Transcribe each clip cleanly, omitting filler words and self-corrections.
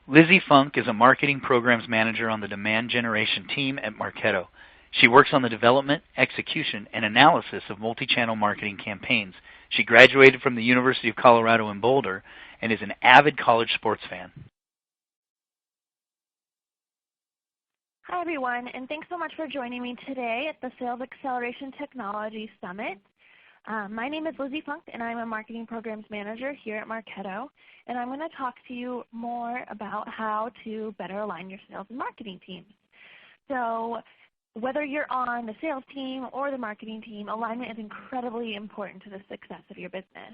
Lizzy Funk is a marketing programs manager on the demand generation team at Marketo. She works on the development, execution, and analysis of multi-channel marketing campaigns. She graduated from the University of Colorado in Boulder and is an avid college sports fan. Hi, everyone, and thanks so much for joining me today at the Sales Acceleration Technology Summit. My name is Lizzy Funk, and I'm a Marketing Programs Manager here at Marketo, and I'm going to talk to you more about how to better align your sales and marketing teams. So whether you're on the sales team or the marketing team, alignment is incredibly important to the success of your business.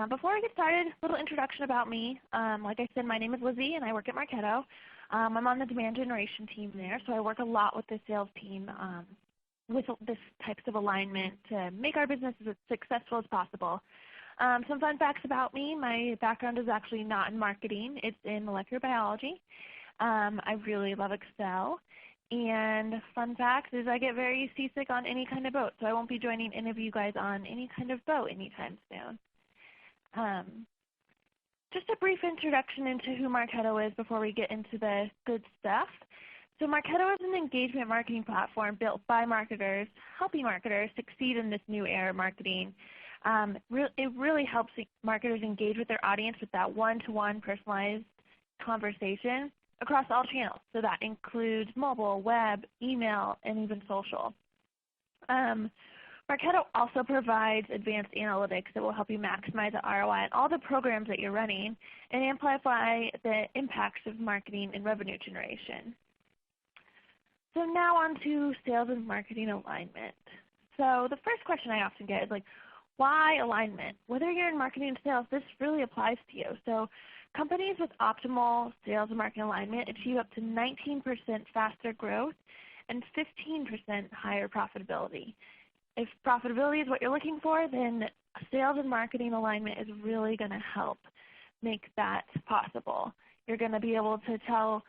Before I get started, a little introduction about me. Like I said, my name is Lizzy, and I work at Marketo. I'm on the demand generation team there, so I work a lot with the sales team with this types of alignment to make our business as successful as possible. Some fun facts about me. My background is actually not in marketing. It's in molecular biology. I really love Excel. And fun fact is I get very seasick on any kind of boat, so I won't be joining any of you guys on any kind of boat anytime soon. Just a brief introduction into who Marketo is before we get into the good stuff. So Marketo is an engagement marketing platform built by marketers, helping marketers succeed in this new era of marketing. It really helps marketers engage with their audience with that one-to-one personalized conversation across all channels. So that includes mobile, web, email, and even social. Marketo also provides advanced analytics that will help you maximize the ROI on all the programs that you're running and amplify the impacts of marketing and revenue generation. So now on to sales and marketing alignment. So the first question I often get is like, why alignment? Whether you're in marketing and sales, this really applies to you. So companies with optimal sales and marketing alignment achieve up to 19% faster growth and 15% higher profitability. If profitability is what you're looking for, then sales and marketing alignment is really going to help make that possible. You're going to be able to tell,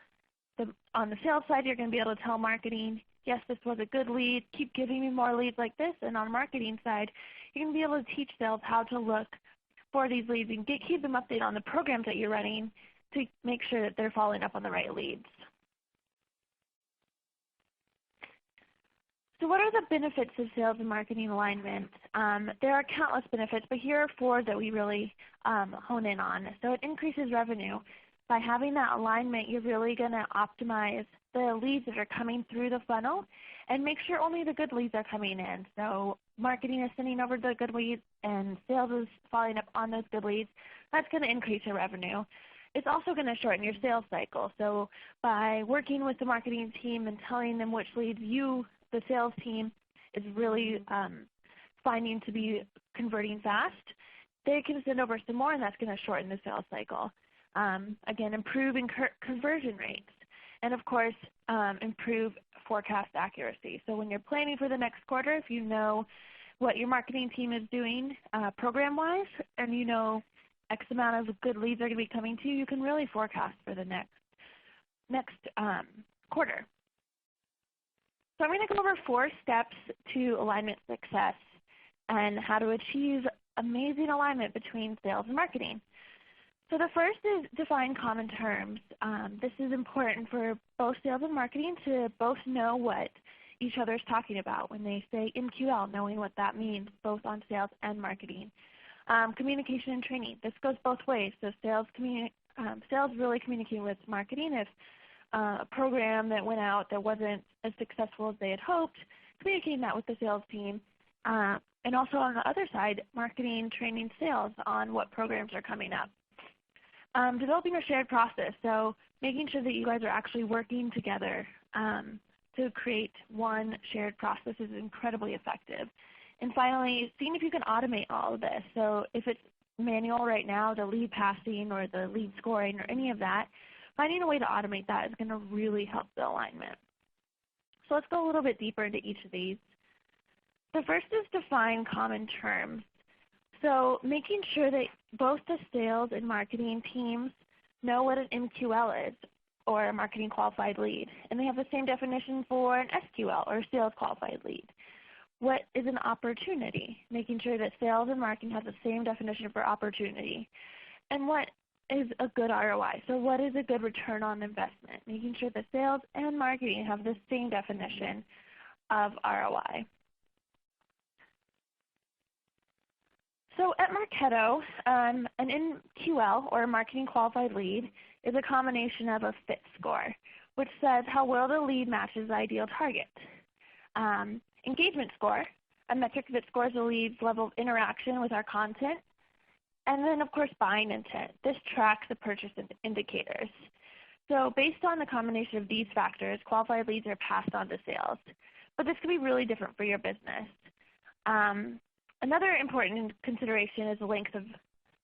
on the sales side, you're going to be able to tell marketing, yes, this was a good lead, keep giving me more leads like this. And on marketing side, you're going to be able to teach sales how to look for these leads and keep them updated on the programs that you're running to make sure that they're following up on the right leads. So what are the benefits of sales and marketing alignment? There are countless benefits, but here are 4 that we really hone in on. So it increases revenue. By having that alignment, you're really going to optimize the leads that are coming through the funnel and make sure only the good leads are coming in. So marketing is sending over the good leads and sales is following up on those good leads. That's going to increase your revenue. It's also going to shorten your sales cycle. So by working with the marketing team and telling them which leads the sales team is really finding to be converting fast, they can send over some more, and that's going to shorten the sales cycle. Again, improve conversion rates, and of course, improve forecast accuracy. So when you're planning for the next quarter, if you know what your marketing team is doing program-wise, and you know X amount of good leads are going to be coming to you, you can really forecast for the next quarter. So I'm going to go over 4 steps to alignment success and how to achieve amazing alignment between sales and marketing. So the first is define common terms. This is important for both sales and marketing to both know what each other is talking about. When they say MQL, knowing what that means both on sales and marketing. Communication and training. This goes both ways. So sales really communicating with marketing if a program that went out that wasn't as successful as they had hoped, communicating that with the sales team. And also on the other side, marketing, training sales on what programs are coming up. Developing a shared process, so making sure that you guys are actually working together to create one shared process is incredibly effective. And finally, seeing if you can automate all of this. So if it's manual right now, the lead passing or the lead scoring or any of that, finding a way to automate that is going to really help the alignment. So let's go a little bit deeper into each of these. The first is define common terms. So making sure that both the sales and marketing teams know what an MQL is, or a marketing qualified lead, and they have the same definition for an SQL, or sales qualified lead. What is an opportunity? Making sure that sales and marketing have the same definition for opportunity. And what is a good ROI? So what is a good return on investment? Making sure that sales and marketing have the same definition of ROI. So at Marketo, an MQL, or a Marketing Qualified Lead, is a combination of a fit score, which says how well the lead matches the ideal target. Engagement score, a metric that scores the lead's level of interaction with our content. And then, of course, buying intent. This tracks the purchase indicators. So based on the combination of these factors, qualified leads are passed on to sales. But this can be really different for your business. Another important consideration is the length of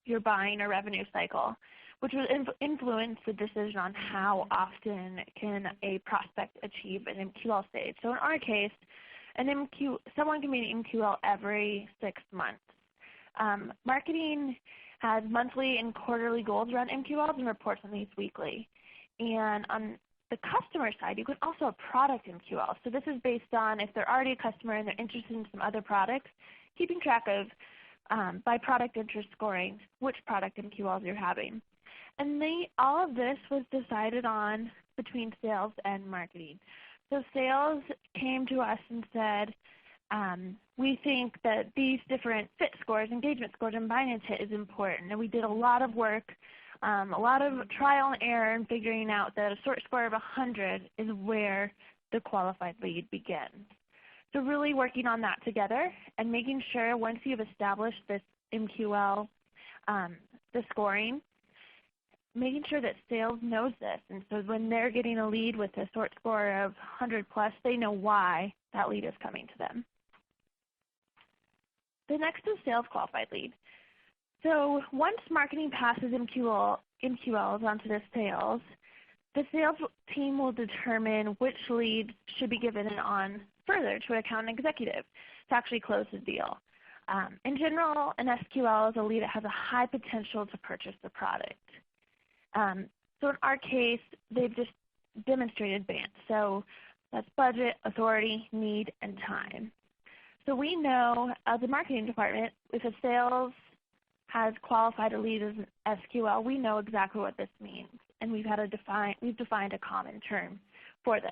your buying or revenue cycle, which will influence the decision on how often can a prospect achieve an MQL stage. So in our case, someone can be an MQL every 6 months. Marketing has monthly and quarterly goals around MQLs and reports on these weekly. And on the customer side, you can also have product MQL. So this is based on if they're already a customer and they're interested in some other products, keeping track of, by product interest scoring, which product MQLs you're having. And all of this was decided on between sales and marketing. So sales came to us and said, we think that these different fit scores, engagement scores, and buying intent is important. And we did a lot of work, a lot of trial and error in figuring out that a sort score of 100 is where the qualified lead begins. So really working on that together and making sure once you've established this MQL, the scoring, making sure that sales knows this. And so when they're getting a lead with a sort score of 100 plus, they know why that lead is coming to them. The next is sales qualified lead. So once marketing passes MQLs onto the sales team will determine which leads should be given on further to an account executive to actually close the deal. In general, an SQL is a lead that has a high potential to purchase the product. So in our case, they've just demonstrated BANT. So that's budget, authority, need, and time. So we know as a marketing department, if a sales has qualified a lead as an SQL, we know exactly what this means. And we've defined a common term for this.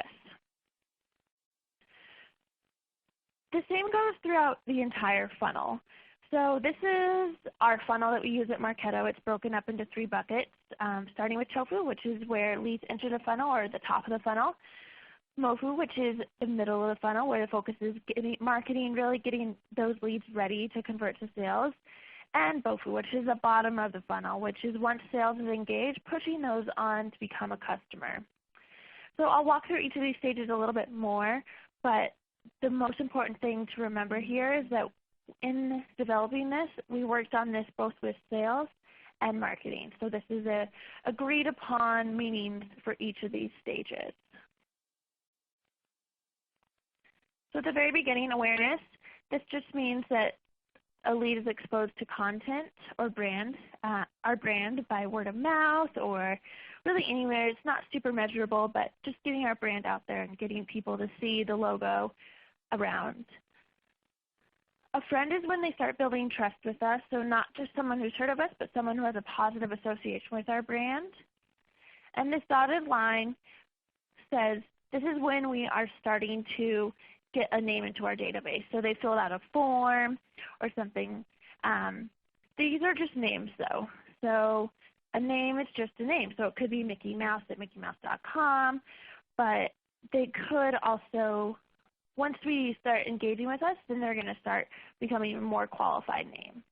The same goes throughout the entire funnel. So this is our funnel that we use at Marketo. It's broken up into 3 buckets, starting with Tofu, which is where leads enter the funnel or the top of the funnel. Mofu, which is the middle of the funnel where the focus is marketing, really getting those leads ready to convert to sales. And Bofu, which is the bottom of the funnel, which is once sales is engaged, pushing those on to become a customer. So I'll walk through each of these stages a little bit more, but the most important thing to remember here is that in developing this, we worked on this both with sales and marketing. So this is a agreed upon meanings for each of these stages. So at the very beginning, awareness, this just means that a lead is exposed to content or brand, our brand by word of mouth or really anywhere. It's not super measurable, but just getting our brand out there and getting people to see the logo around. A friend is when they start building trust with us, so not just someone who's heard of us, but someone who has a positive association with our brand. And this dotted line says this is when we are starting to get a name into our database. So they filled out a form or something. These are just names though. So a name is just a name. So it could be Mickey Mouse at mickeymouse.com, but they could also, once we start engaging with us, then they're going to start becoming a more qualified name.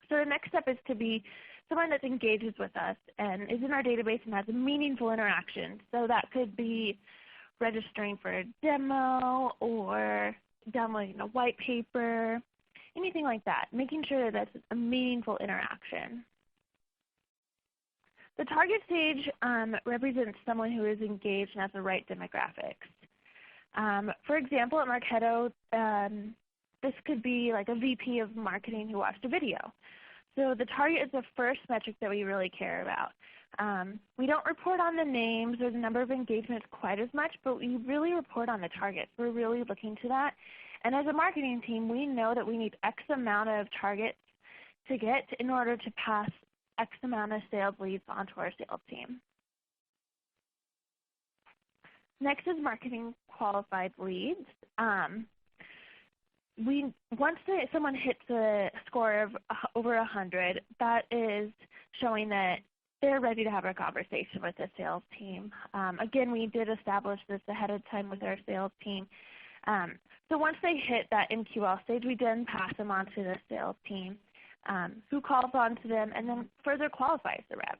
So the next step is to be someone that engages with us and is in our database and has a meaningful interaction. So that could be registering for a demo or downloading a white paper, anything like that, making sure that that's a meaningful interaction. The target stage represents someone who is engaged and has the right demographics. For example, at Marketo, this could be like a VP of marketing who watched a video. So the target is the first metric that we really care about. We don't report on the names or the number of engagements quite as much, but we really report on the targets. We're really looking to that. And as a marketing team, we know that we need X amount of targets to get in order to pass X amount of sales leads onto our sales team. Next is marketing qualified leads. Once someone hits a score of over 100, that is showing that they're ready to have a conversation with the sales team. Again, we did establish this ahead of time with our sales team. So once they hit that MQL stage, we then pass them on to the sales team, who calls on to them and then further qualifies the rep.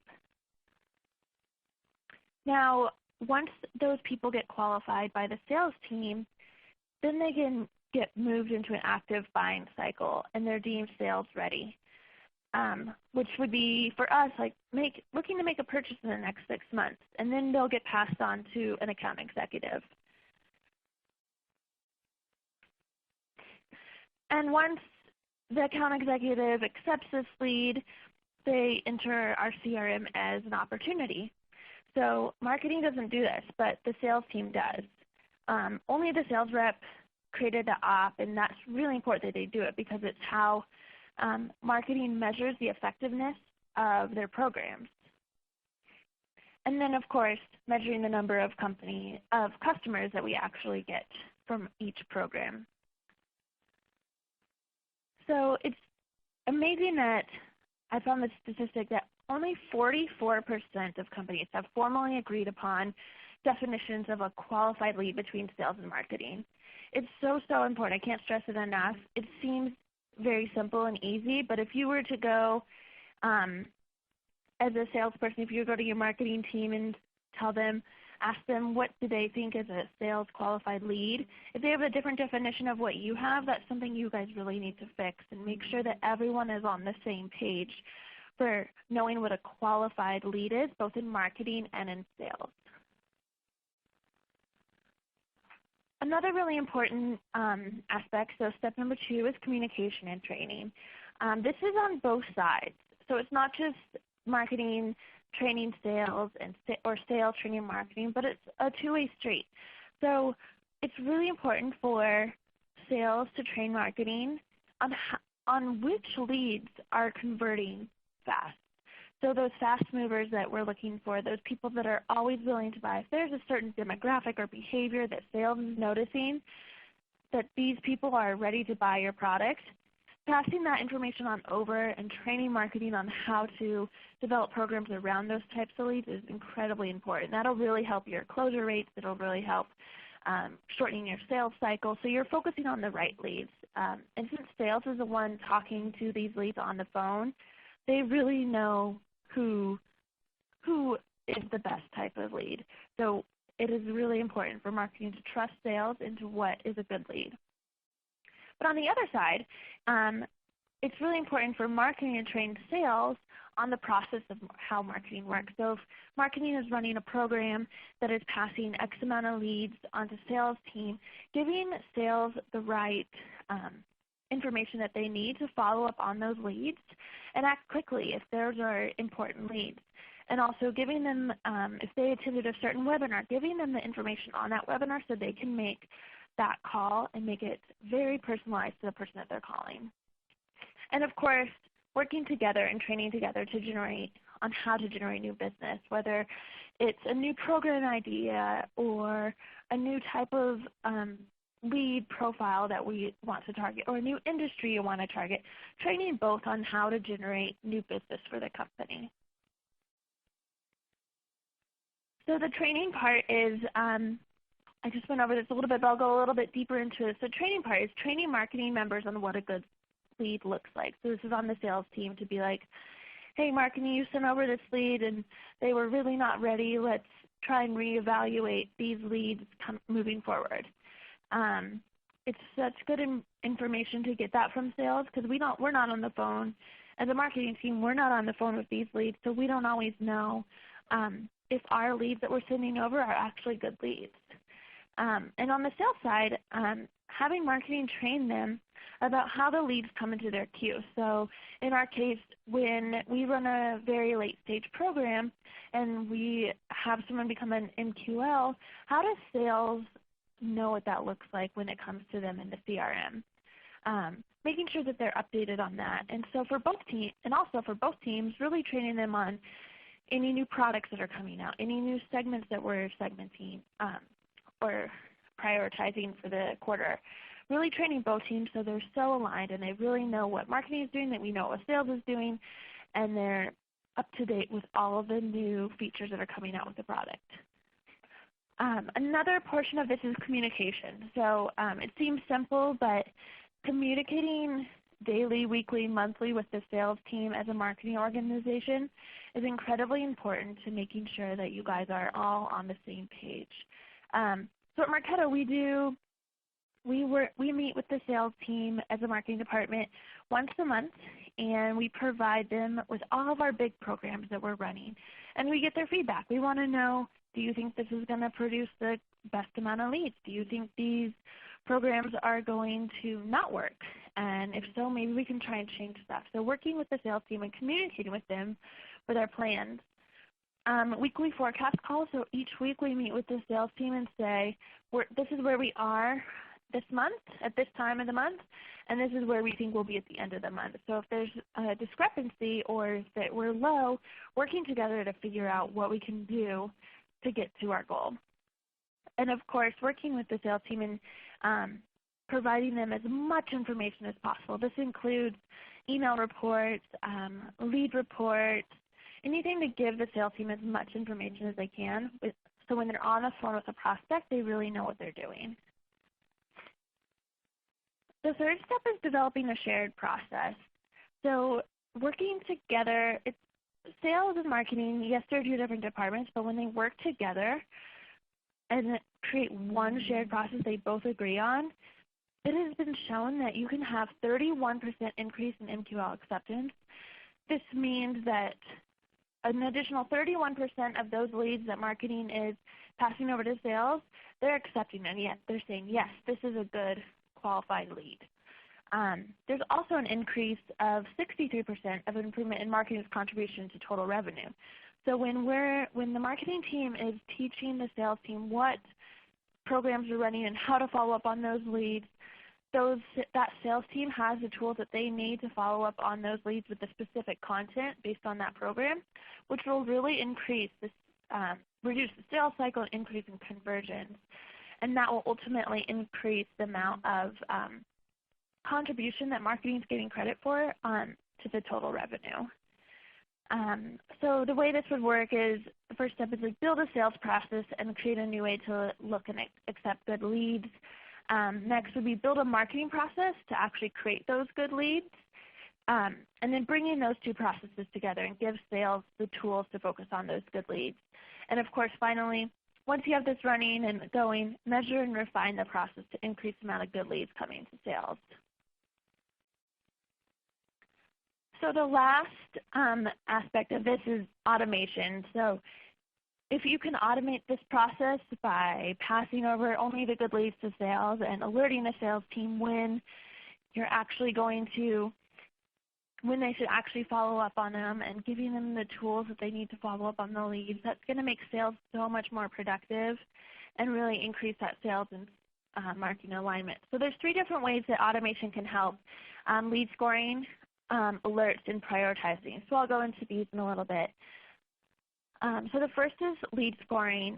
Now, once those people get qualified by the sales team, then they can get moved into an active buying cycle and they're deemed sales ready, which would be for us like looking to make a purchase in the next 6 months, and then they'll get passed on to an account executive. And once the account executive accepts this lead, they enter our CRM as an opportunity. So marketing doesn't do this, but the sales team does. Only the sales rep created the op, and that's really important that they do it because it's how marketing measures the effectiveness of their programs. And then, of course, measuring the number of customers that we actually get from each program. So it's amazing that I found the statistic that only 44% of companies have formally agreed upon definitions of a qualified lead between sales and marketing. It's so, so important. I can't stress it enough. It seems very simple and easy, but if you were to go as a salesperson, if you go to your marketing team and ask them what do they think is a sales qualified lead, if they have a different definition of what you have, that's something you guys really need to fix and make sure that everyone is on the same page for knowing what a qualified lead is, both in marketing and in sales. Another really important aspect, so step number 2 is communication and training. This is on both sides. So it's not just marketing training sales or sales training marketing, but it's a two-way street. So it's really important for sales to train marketing on which leads are converting fast. So those fast movers that we're looking for, those people that are always willing to buy, if there's a certain demographic or behavior that sales is noticing that these people are ready to buy your product, passing that information on over and training marketing on how to develop programs around those types of leads is incredibly important. That'll really help your closure rates. It'll really help shortening your sales cycle. So you're focusing on the right leads. And since sales is the one talking to these leads on the phone, they really know who is the best type of lead. So it is really important for marketing to trust sales into what is a good lead. But on the other side, it's really important for marketing to train sales on the process of how marketing works. So if marketing is running a program that is passing X amount of leads onto sales team, giving sales the right information that they need to follow up on those leads and act quickly if those are important leads. And also giving them, if they attended a certain webinar, giving them the information on that webinar so they can make that call and make it very personalized to the person that they're calling. And of course, working together and training together to generate on how to generate new business, whether it's a new program idea or a new type of lead profile that we want to target or a new industry you want to target, training both on how to generate new business for the company. So the training part is, I just went over this a little bit, but I'll go a little bit deeper into it. So training part is training marketing members on what a good lead looks like. So this is on the sales team to be like, hey, marketing, you sent over this lead and they were really not ready. Let's try and reevaluate these leads moving forward. It's such good information to get that from sales because we're not on the phone. As a marketing team, we're not on the phone with these leads, so we don't always know if our leads that we're sending over are actually good leads. And on the sales side, having marketing train them about how the leads come into their queue. So in our case, when we run a very late stage program and we have someone become an MQL, how does sales know what that looks like when it comes to them in the CRM? making sure that they're updated on that. And so for both teams, and also for both teams, really training them on any new products that are coming out, any new segments that we're segmenting or prioritizing for the quarter. Really training both teams so they're so aligned and they really know what marketing is doing, that we know what sales is doing, and they're up to date with all of the new features that are coming out with the product. Another portion of this is communication. So it seems simple, but communicating daily, weekly, monthly with the sales team as a marketing organization is incredibly important to making sure that you guys are all on the same page. So at Marketo, we meet with the sales team as a marketing department once a month, and we provide them with all of our big programs that we're running. And we get their feedback. We want to know, do you think this is going to produce the best amount of leads? Do you think these programs are going to not work? And if so, maybe we can try and change stuff. So working with the sales team and communicating with them with our plans. Weekly forecast calls. So each week we meet with the sales team and say, this is where we are this month at this time of the month, and this is where we think we'll be at the end of the month. So if there's a discrepancy or that we're low, working together to figure out what we can do to get to our goal. And of course, working with the sales team and providing them as much information as possible. This includes email reports, lead reports, anything to give the sales team as much information as they can, so when they're on the phone with a prospect, they really know what they're doing. The third step is developing a shared process. So working together, sales and marketing, yes, they're two different departments, but when they work together and create one shared process they both agree on, it has been shown that you can have 31% increase in MQL acceptance. This means that an additional 31% of those leads that marketing is passing over to sales, they're accepting them. Yet they're saying, yes, this is a good qualified lead. There's also an increase of 63% of improvement in marketing's contribution to total revenue. So when the marketing team is teaching the sales team what programs are running and how to follow up on those leads, that sales team has the tools that they need to follow up on those leads with the specific content based on that program, which will really reduce the sales cycle and increase in conversions. And that will ultimately increase the amount of contribution that marketing is getting credit for to the total revenue. So the way this would work is the first step is like build a sales process and create a new way to look and accept good leads. Next would be build a marketing process to actually create those good leads. And then bringing those two processes together and give sales the tools to focus on those good leads. And of course, finally, once you have this running and going, measure and refine the process to increase the amount of good leads coming to sales. So the last aspect of this is automation. So if you can automate this process by passing over only the good leads to sales and alerting the sales team when you're actually when they should actually follow up on them and giving them the tools that they need to follow up on the leads, that's going to make sales so much more productive and really increase that sales and marketing alignment. So there's 3 different ways that automation can help: lead scoring, alerts, and prioritizing. So I'll go into these in a little bit. So the first is lead scoring.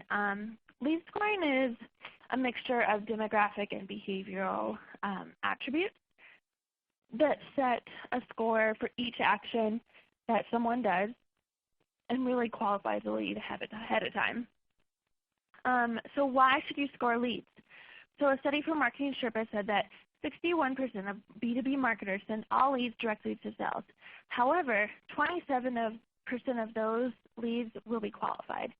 Lead scoring is a mixture of demographic and behavioral attributes that set a score for each action that someone does and really qualifies the lead ahead of time. So why should you score leads? So a study from Marketing Sherpa said that 61% of B2B marketers send all leads directly to sales. However, 27% of those leads will be qualified.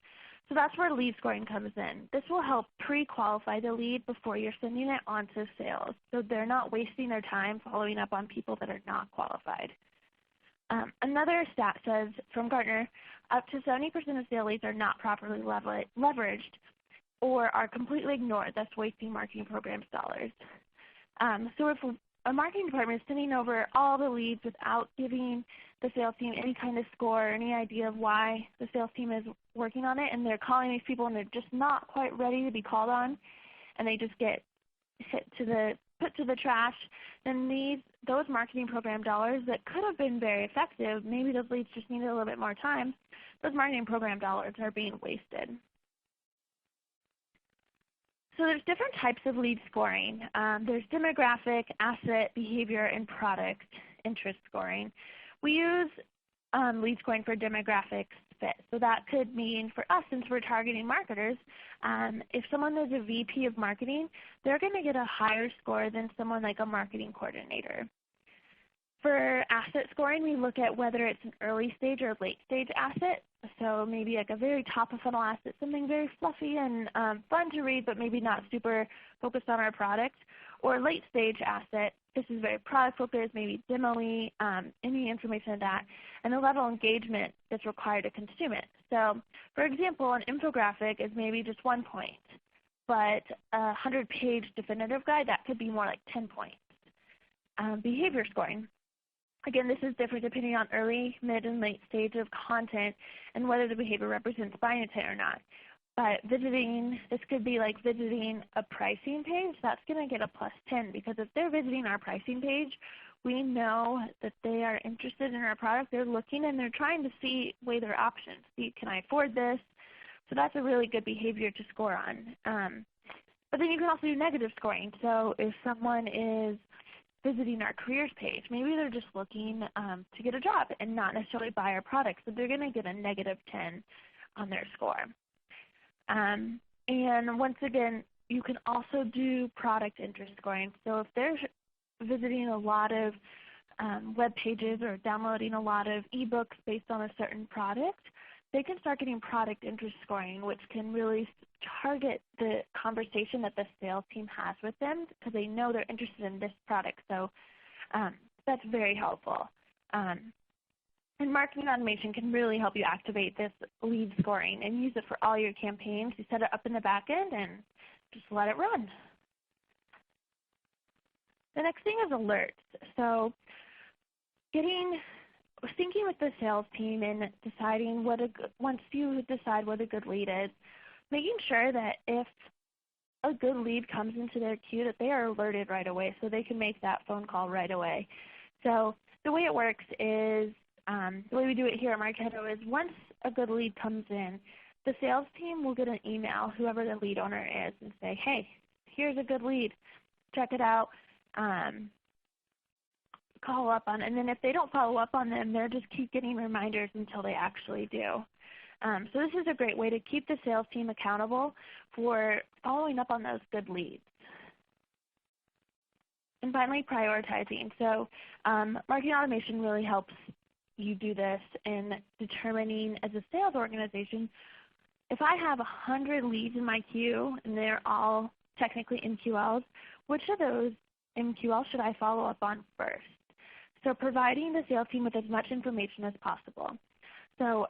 So that's where lead scoring comes in. This will help pre-qualify the lead before you're sending it on to sales, so they're not wasting their time following up on people that are not qualified. Another stat says from Gartner, up to 70% of sale leads are not properly leveraged or are completely ignored, thus wasting marketing programs dollars. So if a marketing department is sending over all the leads without giving the sales team any kind of score or any idea of why the sales team is working on it, and they're calling these people and they're just not quite ready to be called on, and they just get hit to the put to the trash, then those marketing program dollars that could have been very effective, maybe those leads just needed a little bit more time, those marketing program dollars are being wasted. So there's different types of lead scoring. There's demographic, asset, behavior, and product interest scoring. We use lead scoring for demographics fit. So that could mean for us, since we're targeting marketers, if someone is a VP of marketing, they're going to get a higher score than someone like a marketing coordinator. For asset scoring, we look at whether it's an early stage or late stage asset. So maybe like a very top of funnel asset, something very fluffy and fun to read, but maybe not super focused on our product. Or a late stage asset, this is very product focused, maybe demo-y, any information of that, and the level of engagement that's required to consume it. So for example, an infographic is maybe just 1 point, but a 100-page definitive guide, that could be more like 10 points. Behavior scoring. Again, this is different depending on early, mid, and late stage of content and whether the behavior represents buying intent or not. But this could be like visiting a pricing page. That's going to get a +10 because if they're visiting our pricing page, we know that they are interested in our product. They're looking and they're trying to weigh their options. See, can I afford this? So that's a really good behavior to score on. But then you can also do negative scoring. So if someone is visiting our careers page, maybe they're just looking to get a job and not necessarily buy our product. So they're going to get a -10 on their score. And once again, you can also do product interest scoring. So if they're visiting a lot of web pages or downloading a lot of ebooks based on a certain product, they can start getting product interest scoring, which can really target the conversation that the sales team has with them because they know they're interested in this product. So that's very helpful. And marketing automation can really help you activate this lead scoring and use it for all your campaigns. You set it up in the back end and just let it run. The next thing is alerts. So syncing with the sales team and deciding once you decide what a good lead is, making sure that if a good lead comes into their queue that they are alerted right away so they can make that phone call right away. So the way it works is, the way we do it here at Marketo is once a good lead comes in, the sales team will get an email, whoever the lead owner is, and say, hey, here's a good lead. Check it out. Follow up on it. And then if they don't follow up on them, they'll just keep getting reminders until they actually do. So this is a great way to keep the sales team accountable for following up on those good leads. And finally, prioritizing. So marketing automation really helps you do this in determining as a sales organization, if I have 100 leads in my queue and they're all technically MQLs, which of those MQLs should I follow up on first? So providing the sales team with as much information as possible. So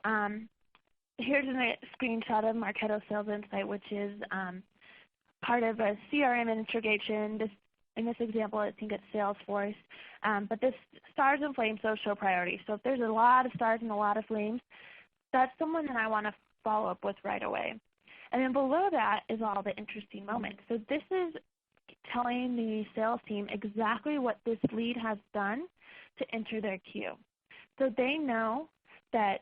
here's a screenshot of Marketo Sales Insight, which is part of a CRM integration. In this example, I think it's Salesforce. But this stars and flames, those show priority. So if there's a lot of stars and a lot of flames, that's someone that I want to follow up with right away. And then below that is all the interesting moments. So this is telling the sales team exactly what this lead has done to enter their queue. So they know that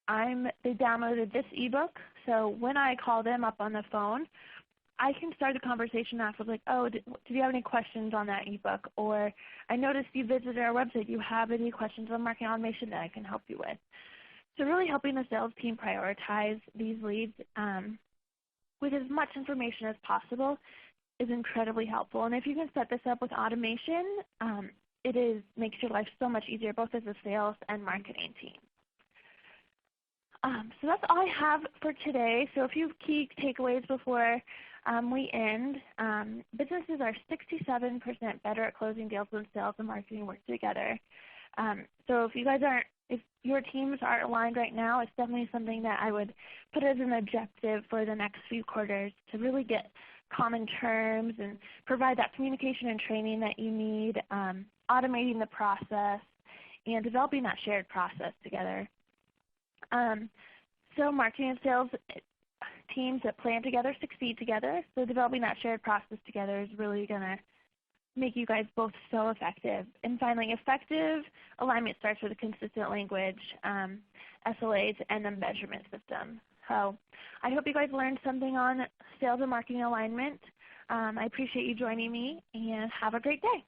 they downloaded this ebook. So when I call them up on the phone, I can start the conversation off with like, oh, do you have any questions on that ebook? Or I noticed you visited our website. Do you have any questions on marketing automation that I can help you with? So really helping the sales team prioritize these leads with as much information as is incredibly helpful. And if you can set this up with automation, makes your life so much easier both as a sales and marketing team. So that's all I have for today. So a few key takeaways before we end. Businesses are 67% better at closing deals when sales and marketing work together. So if your teams aren't aligned right now, it's definitely something that I would put as an objective for the next few quarters to really get common terms and provide that communication and training that you need, automating the process, and developing that shared process together. So marketing and sales teams that plan together succeed together. So developing that shared process together is really going to make you guys both so effective. And finally, effective alignment starts with a consistent language, SLAs, and a measurement system. So I hope you guys learned something on sales and marketing alignment. I appreciate you joining me, and have a great day.